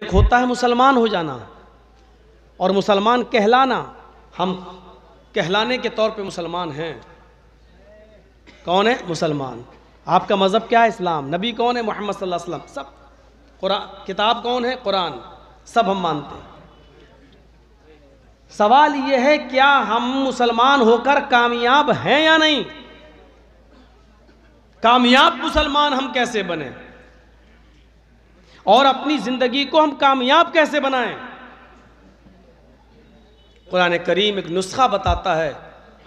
ایک ہوتا ہے مسلمان ہو جانا اور مسلمان کہلانا. ہم کہلانے کے طور پہ مسلمان ہیں. کون ہے مسلمان؟ آپ کا مذہب کیا ہے؟ اسلام. نبی کون ہے؟ محمد صلی اللہ علیہ وسلم. سب قرآن. کتاب کون ہے؟ قرآن. سب ہم مانتے ہیں. سوال یہ ہے کیا ہم مسلمان ہو کر کامیاب ہیں یا نہیں؟ کامیاب مسلمان ہم کیسے بنیں اور اپنی زندگی کو ہم کامیاب کیسے بنائیں؟ قرآن کریم ایک نسخہ بتاتا ہے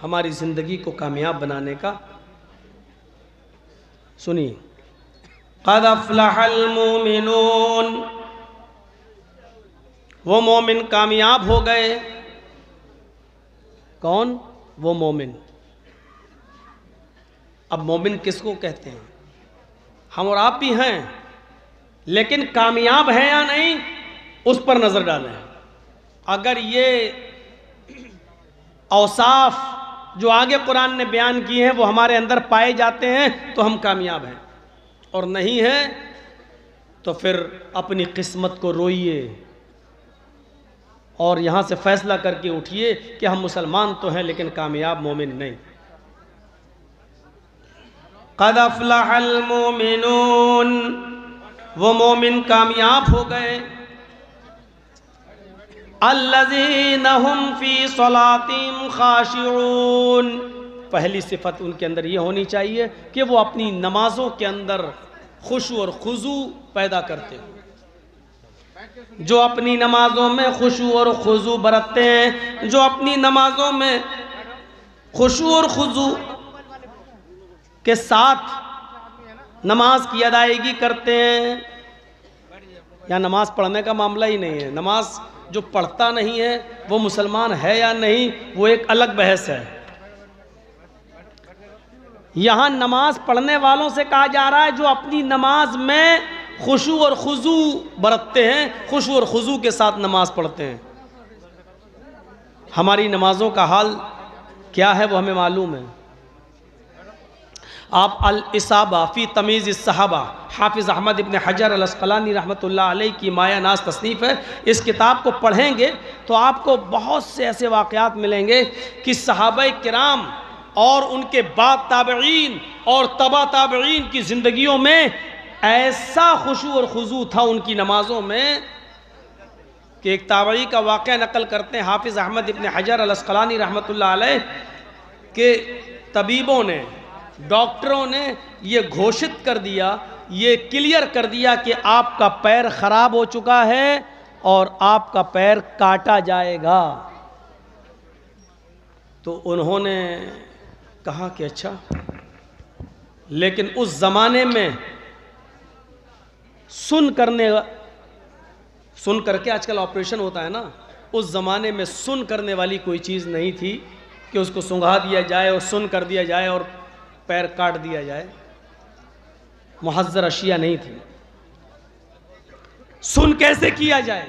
ہماری زندگی کو کامیاب بنانے کا. سنیے. قد افلح المومنون. وہ مومن کامیاب ہو گئے. کون؟ وہ مومن. اب مومن کس کو کہتے ہیں؟ ہم اور آپ بھی ہیں، لیکن کامیاب ہیں یا نہیں اس پر نظر ڈالیں. اگر یہ اوصاف جو آگے قرآن نے بیان کیے ہیں وہ ہمارے اندر پائے جاتے ہیں تو ہم کامیاب ہیں، اور نہیں ہیں تو پھر اپنی قسمت کو روئیے اور یہاں سے فیصلہ کر کے اٹھیے کہ ہم مسلمان تو ہیں لیکن کامیاب مومن نہیں. قد افلح المومنون. وہ مومن کامیاب ہو گئے. الذین هم فی صلاتہم خاشعون. پہلی صفت ان کے اندر یہ ہونی چاہیے کہ وہ اپنی نمازوں کے اندر خشوع اور خضوع پیدا کرتے ہیں. جو اپنی نمازوں میں خشوع اور خضوع برتتے ہیں، جو اپنی نمازوں میں خشوع اور خضوع کے ساتھ نماز کی ادائیگی کرتے ہیں. یا نماز پڑھنے کا معاملہ ہی نہیں ہے. نماز جو پڑھتا نہیں ہے وہ مسلمان ہے یا نہیں وہ ایک الگ بحث ہے. یہاں نماز پڑھنے والوں سے کہا جا رہا ہے جو اپنی نماز میں خشوع اور خضوع برتتے ہیں، خشوع اور خضوع کے ساتھ نماز پڑھتے ہیں. ہماری نمازوں کا حال کیا ہے وہ ہمیں معلوم ہے. آپ الاصابہ فی تمیز الصحابہ حافظ احمد ابن حجر العسقلانی رحمۃ اللہ علیہ کی مایہ ناز تصنیف ہے. اس کتاب کو پڑھیں گے تو آپ کو بہت سے ایسے واقعات ملیں گے کہ صحابہ کرام اور ان کے بعد تابعین اور تبع تابعین کی زندگیوں میں ایسا خشوع اور خضوع تھا ان کی نمازوں میں کہ ایک تابعی کا واقعہ نقل کرتے ہیں حافظ احمد ابن حجر العسقلانی رحمۃ اللہ علیہ کہ طبیبوں نے، ڈاکٹروں نے یہ گھوشت کر دیا، یہ کلیئر کر دیا کہ آپ کا پیر خراب ہو چکا ہے اور آپ کا پیر کاٹا جائے گا. تو انہوں نے کہا کہ اچھا، لیکن اس زمانے میں سن کر کے آج کل آپریشن ہوتا ہے نا، اس زمانے میں سن کرنے والی کوئی چیز نہیں تھی کہ اس کو سنگھا دیا جائے اور سن کر دیا جائے اور پیر کاٹ دیا جائے. محذر اشیاء نہیں تھی. سن کیسے کیا جائے؟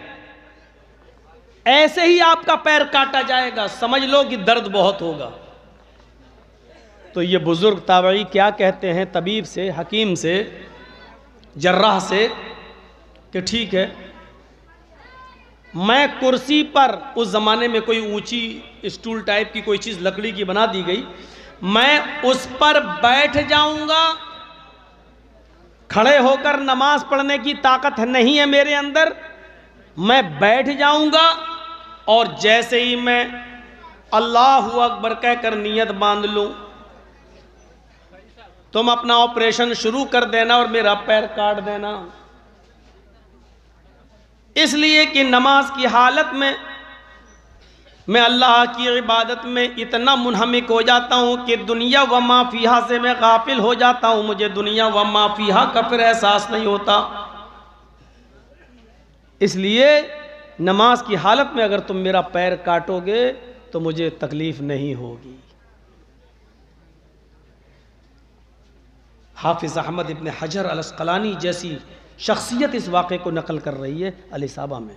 ایسے ہی آپ کا پیر کاٹا جائے گا، سمجھ لو کہ درد بہت ہوگا. تو یہ بزرگ تابعی کیا کہتے ہیں طبیب سے، حکیم سے، جراح سے کہ ٹھیک ہے، میں کرسی پر، اس زمانے میں کوئی اونچی اسٹول ٹائپ کی کوئی چیز لکڑی کی بنا دی گئی، میں اس پر بیٹھ جاؤں گا. کھڑے ہو کر نماز پڑھنے کی طاقت نہیں ہے میرے اندر، میں بیٹھ جاؤں گا اور جیسے ہی میں اللہ اکبر کہہ کر نیت باندھ لوں تم اپنا آپریشن شروع کر دینا اور میرا پیر کاٹ دینا. اس لیے کہ نماز کی حالت میں اللہ کی عبادت میں اتنا منہمک ہو جاتا ہوں کہ دنیا و ما فیہا سے میں غافل ہو جاتا ہوں. مجھے دنیا و ما فیہا کا پھر احساس نہیں ہوتا. اس لیے نماز کی حالت میں اگر تم میرا پیر کاٹو گے تو مجھے تکلیف نہیں ہوگی. حافظ احمد ابن حجر العسقلانی جیسی شخصیت اس واقعے کو نقل کر رہی ہے الاصابہ میں.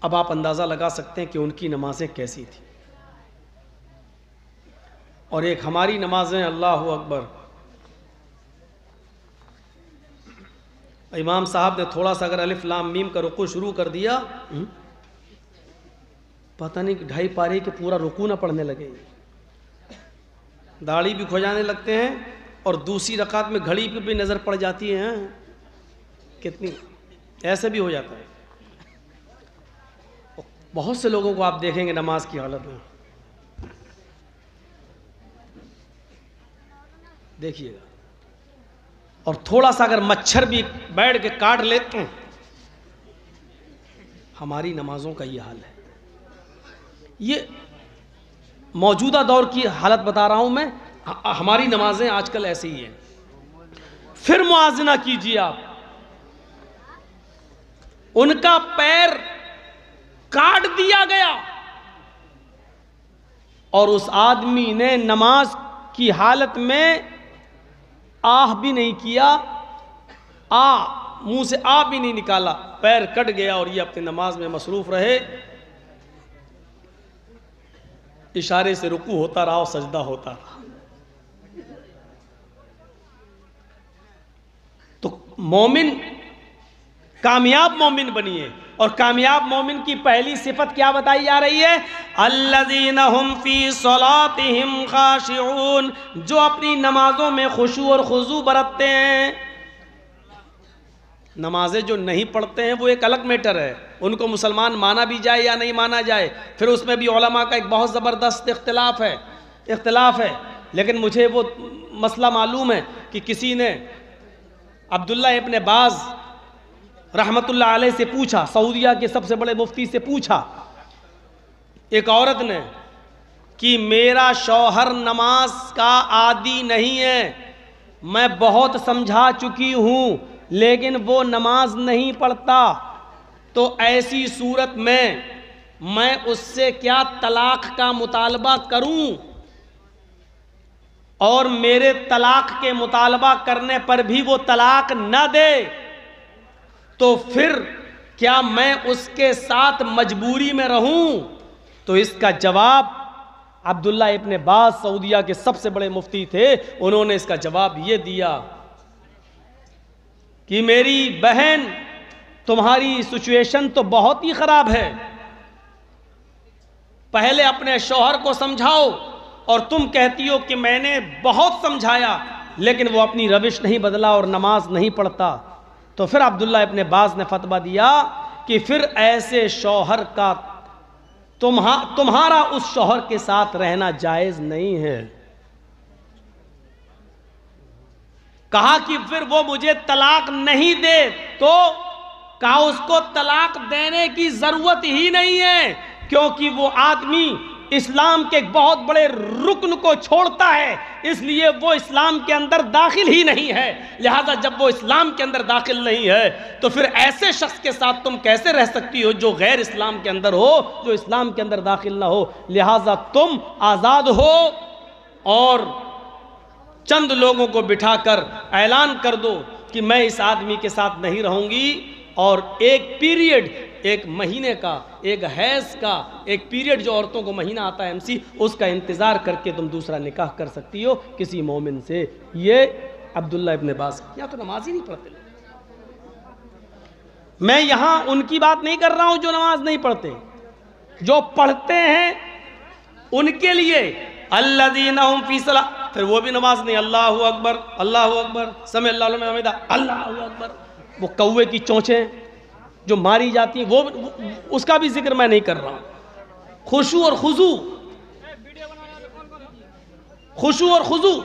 اب آپ اندازہ لگا سکتے ہیں کہ ان کی نمازیں کیسی تھیں اور ایک ہماری نمازیں. اللہ اکبر. امام صاحب نے تھوڑا سا اگر الف لام میم کا رکوع شروع کر دیا، پتہ نہیں 2.5 پارے کے پورا رکوع نہ پڑھنے لگے، داڑھی بھی کھجانے لگتے ہیں، اور دوسری رکعت میں گھڑی پہ بھی نظر پڑ جاتی ہے، کتنی ایسے بھی ہو جاتا ہے۔ بہت سے لوگوں کو آپ دیکھیں گے نماز کی حالت میں، دیکھیے گا، اور تھوڑا سا اگر مچھر بھی بیٹھ کے کاٹ لیتے ہیں، ہماری نمازوں کا یہ حال ہے۔ یہ موجودہ دور کی حالت بتا رہا ہوں میں، ہماری نمازیں آج کل ایسی ہی ہیں۔ پھر موازنہ کیجیے آپ، ان کا پیر کاٹ دیا گیا اور اس آدمی نے نماز کی حالت میں آہ بھی نہیں کیا، منہ سے آہ بھی نہیں نکالا، پیر کٹ گیا اور یہ اپنی نماز میں مصروف رہے، اشارے سے رکوع ہوتا رہا اور سجدہ ہوتا رہا۔ تو مومن کامیاب مومن بنیے، اور کامیاب مومن کی پہلی صفت کیا بتائی جا رہی ہے؟ الذین ھم فی صلاتہم خاشعون، جو اپنی نمازوں میں خشوع اور خضوع برتتے ہیں۔ نمازیں جو نہیں پڑھتے ہیں وہ ایک الگ میٹر ہے، ان کو مسلمان مانا بھی جائے یا نہیں مانا جائے، پھر اس میں بھی علماء کا ایک بہت زبردست اختلاف ہے، لیکن مجھے وہ مسئلہ معلوم ہے کہ کسی نے عبداللہ ابن باز رحمت اللہ علیہ سے پوچھا، سعودیہ کے سب سے بڑے مفتی سے پوچھا، ایک عورت نے، کہ میرا شوہر نماز کا عادی نہیں ہے، میں بہت سمجھا چکی ہوں لیکن وہ نماز نہیں پڑھتا، تو ایسی صورت میں اس سے کیا طلاق کا مطالبہ کروں؟ اور میرے طلاق کے مطالبہ کرنے پر بھی وہ طلاق نہ دے تو پھر کیا میں اس کے ساتھ مجبوری میں رہوں؟ تو اس کا جواب عبداللہ ابن باز سعودیہ کے سب سے بڑے مفتی تھے، انہوں نے اس کا جواب یہ دیا کہ میری بہن تمہاری سچویشن تو بہت ہی خراب ہے، پہلے اپنے شوہر کو سمجھاؤ، اور تم کہتی ہو کہ میں نے بہت سمجھایا لیکن وہ اپنی روش نہیں بدلا اور نماز نہیں پڑھتا۔ تو پھر عبداللہ ابن باز نے فتویٰ دیا کہ پھر ایسے شوہر کا تمہارا اس شوہر کے ساتھ رہنا جائز نہیں ہے۔ کہا کہ پھر وہ مجھے طلاق نہیں دے، تو کہا اس کو طلاق دینے کی ضرورت ہی نہیں ہے، کیونکہ وہ آدمی اسلام کے ایک بہت بڑے رکن کو چھوڑتا ہے، اس لیے وہ اسلام کے اندر داخل ہی نہیں ہے، لہذا جب وہ اسلام کے اندر داخل نہیں ہے تو پھر ایسے شخص کے ساتھ تم کیسے رہ سکتی ہو جو غیر اسلام کے اندر ہو، جو اسلام کے اندر داخل نہ ہو؟ لہذا تم آزاد ہو اور چند لوگوں کو بٹھا کر اعلان کر دو کہ میں اس آدمی کے ساتھ نہیں رہوں گی، اور ایک پیریڈ، ایک مہینے کا، ایک حیض کا ایک پیریڈ جو عورتوں کو مہینہ آتا ہے MC، اس کا انتظار کر کے تم دوسرا نکاح کر سکتی ہو کسی مومن سے۔ یہ عبداللہ ابن باز، یا تو نماز ہی نہیں پڑھتے۔ میں یہاں ان کی بات نہیں کر رہا ہوں جو نماز نہیں پڑھتے، جو پڑھتے ہیں ان کے لیے الذین ھم فی صلاۃ، پھر وہ بھی نماز نہیں، اللہ اکبر اللہ اکبر سمع اللہ لمن حمدہ اللہ اکبر، وہ کوے کی چونچیں جو ماری جاتی ہیں، وہ اس کا بھی ذکر میں نہیں کر رہا ہوں۔ خشوع اور خضوع، خشوع اور خضوع،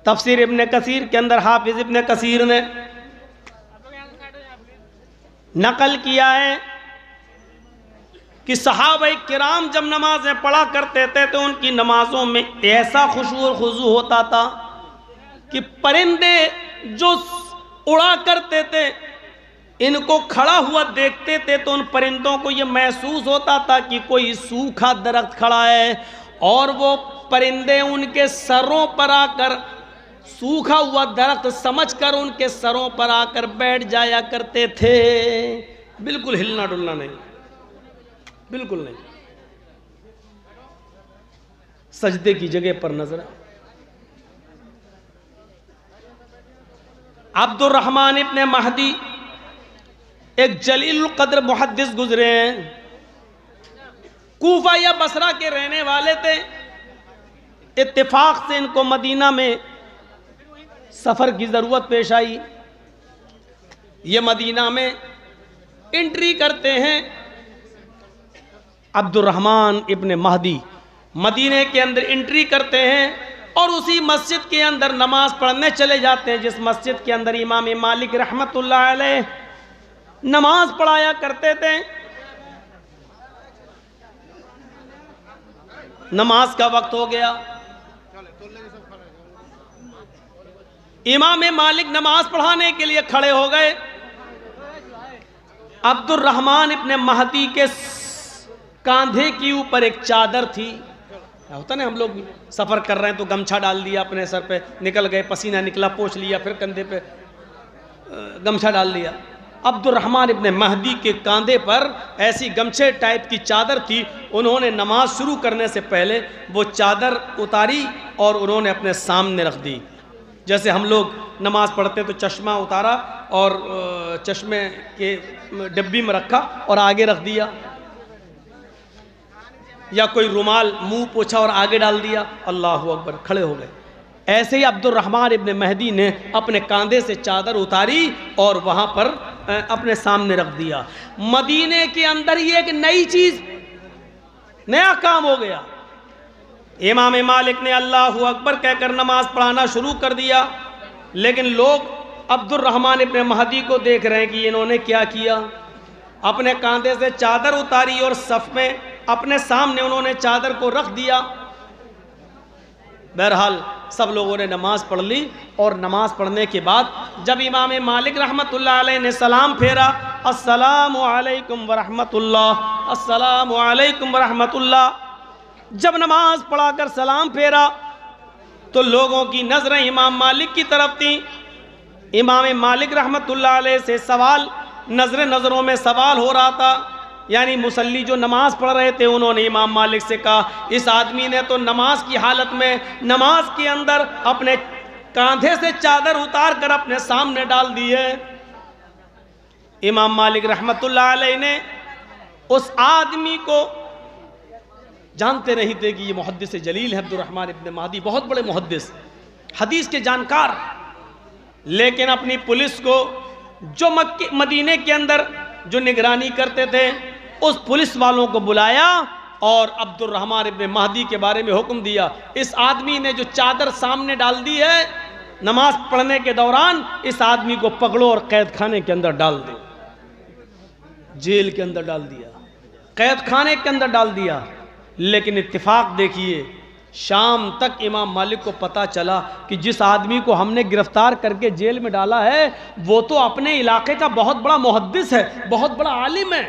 تفسیر ابن کثیر کے اندر حافظ ابن کثیر نے نقل کیا ہے کہ صحابہ کرام جب نمازیں پڑھا کرتے تھے تو ان کی نمازوں میں ایسا خشوع اور خضوع ہوتا تھا کہ پرندے جو اڑا کرتے تھے ان کو کھڑا ہوا دیکھتے تھے تو ان پرندوں کو یہ محسوس ہوتا تھا کہ کوئی سوکھا درخت کھڑا ہے، اور وہ پرندے ان کے سروں پر آ کر سوکھا ہوا درخت سمجھ کر ان کے سروں پر آ کر بیٹھ جایا کرتے تھے، بالکل ہلنا ڈلنا نہیں، بالکل نہیں، سجدے کی جگہ پر نظر عبد الرحمن ابن مہدی ایک جلیل القدر محدث گزرے ہیں، کوفہ یا بصرہ کے رہنے والے تھے۔ اتفاق سے ان کو مدینہ میں سفر کی ضرورت پیش آئی، یہ مدینہ میں انٹری کرتے ہیں۔ عبد الرحمن ابن مہدی مدینہ کے اندر انٹری کرتے ہیں اور اسی مسجد کے اندر نماز پڑھنے چلے جاتے ہیں جس مسجد کے اندر امام مالک رحمت اللہ علیہ نماز پڑھایا کرتے تھے۔ نماز کا وقت ہو گیا، امام مالک نماز پڑھانے کے لیے کھڑے ہو گئے۔ عبد الرحمن ابن مہدی کے کاندھے کی اوپر ایک چادر تھی، ہوتا نا ہم لوگ سفر کر رہے ہیں تو گمچھا ڈال دیا اپنے سر پہ، نکل گئے، پسینہ نکلا پوچھ لیا، پھر کندھے پہ گمچھا ڈال لیا۔ عبد الرحمن ابن مہدی کے کاندھے پر ایسی گمچھے ٹائپ کی چادر تھی، انہوں نے نماز شروع کرنے سے پہلے وہ چادر اتاری اور انہوں نے اپنے سامنے رکھ دی۔ جیسے ہم لوگ نماز پڑھتے تو چشمہ اتارا اور چشمے کے ڈبی میں رکھا اور آگے رکھ دیا، یا کوئی رومال منہ پوچھا اور آگے ڈال دیا، اللہ اکبر، کھڑے ہو گئے۔ ایسے ہی عبد الرحمن ابن مہدی نے اپنے کاندھے سے چادر اتاری اور وہاں پر اپنے سامنے رکھ دیا۔ مدینے کے اندر یہ ایک نئی چیز، نیا کام ہو گیا۔ امام مالک نے اللہ اکبر کہہ کر نماز پڑھانا شروع کر دیا، لیکن لوگ عبد الرحمن ابن مہدی کو دیکھ رہے ہیں کہ انہوں نے کیا کیا۔ اپنے کاندھے سے چادر اتاری اور صف میں اپنے سامنے انہوں نے چادر کو رکھ دیا۔ بہرحال سب لوگوں نے نماز پڑھ لی، اور نماز پڑھنے کے بعد جب امام مالک رحمت اللہ علیہ نے سلام پھیرا، السلام علیکم ورحمت اللہ، السلام علیکم ورحمت اللہ، جب نماز پڑھا کر سلام پھیرا تو لوگوں کی نظریں امام مالک کی طرف تھیں۔ امام مالک رحمت اللہ علیہ سے سوال، نظروں میں سوال ہو رہا تھا، یعنی مصلی جو نماز پڑھ رہے تھے انہوں نے امام مالک سے کہا، اس آدمی نے تو نماز کی حالت میں نماز کے اندر اپنے کاندھے سے چادر اتار کر اپنے سامنے ڈال دی ہے۔ امام مالک رحمت اللہ علیہ نے اس آدمی کو، جانتے نہیں تھے کہ یہ محدث جلیل ہے عبد الرحمن ابن مہدی، بہت بڑے محدث، حدیث کے جانکار، لیکن اپنی پولیس کو جو مدینے کے اندر جو نگرانی کرتے تھے اس پولیس والوں کو بلایا اور عبد الرحمن ابن مہدی کے بارے میں حکم دیا، اس آدمی نے جو چادر سامنے ڈال دی ہے نماز پڑھنے کے دوران، اس آدمی کو پکڑو اور قید خانے کے اندر ڈال دو۔ جیل کے اندر ڈال دیا، قید خانے کے اندر ڈال دیا۔ لیکن اتفاق دیکھیے، شام تک امام مالک کو پتا چلا کہ جس آدمی کو ہم نے گرفتار کر کے جیل میں ڈالا ہے وہ تو اپنے علاقے کا بہت بڑا محدث ہے، بہت بڑا عالم ہے،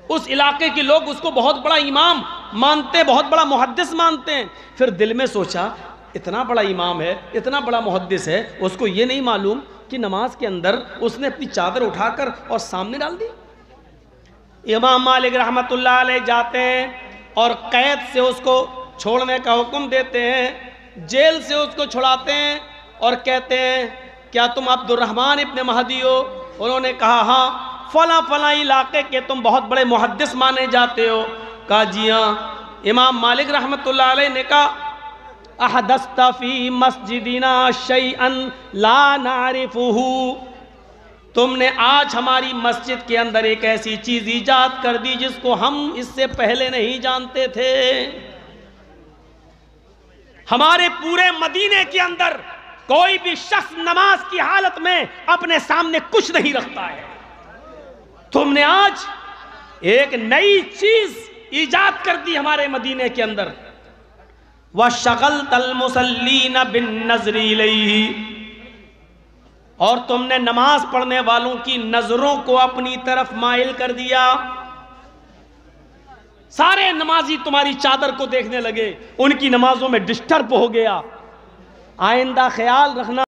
اس علاقے کے لوگ اس کو بہت بڑا امام مانتے، بہت بڑا محدث مانتے ہیں۔ پھر دل میں سوچا اتنا بڑا امام ہے، اتنا بڑا محدث ہے، اس کو یہ نہیں معلوم کہ نماز کے اندر اس نے اپنی چادر اٹھا کر اور سامنے ڈال دی۔ امام مالک رحمت اللہ علیہ جاتے ہیں اور قید سے اس کو چھوڑنے کا حکم دیتے ہیں، جیل سے اس کو چھڑاتے ہیں اور کہتے ہیں کیا تم عبد الرحمن ابن مہدی ہو؟ انہوں نے کہا ہاں، فلاں فلاں علاقے کے تم بہت بڑے محدث مانے جاتے ہو؟ کہا جی ہاں۔ امام مالک رحمت اللہ علیہ نے کہا احدثت فی مسجدنا شیئا لا نعرفہ، تم نے آج ہماری مسجد کے اندر ایک ایسی چیز ایجاد کر دی جس کو ہم اس سے پہلے نہیں جانتے تھے۔ ہمارے پورے مدینے کے اندر کوئی بھی شخص نماز کی حالت میں اپنے سامنے کچھ نہیں رکھتا ہے، تم نے آج ایک نئی چیز ایجاد کر دی ہمارے مدینے کے اندر۔ وَشَغَلْتَ الْمُصَلِّينَ بِالنَّظْرِ إِلَيْهِ، اور تم نے نماز پڑھنے والوں کی نظروں کو اپنی طرف مائل کر دیا، سارے نمازی تمہاری چادر کو دیکھنے لگے، ان کی نمازوں میں ڈسٹرب ہو گیا۔ آئندہ خیال رکھنا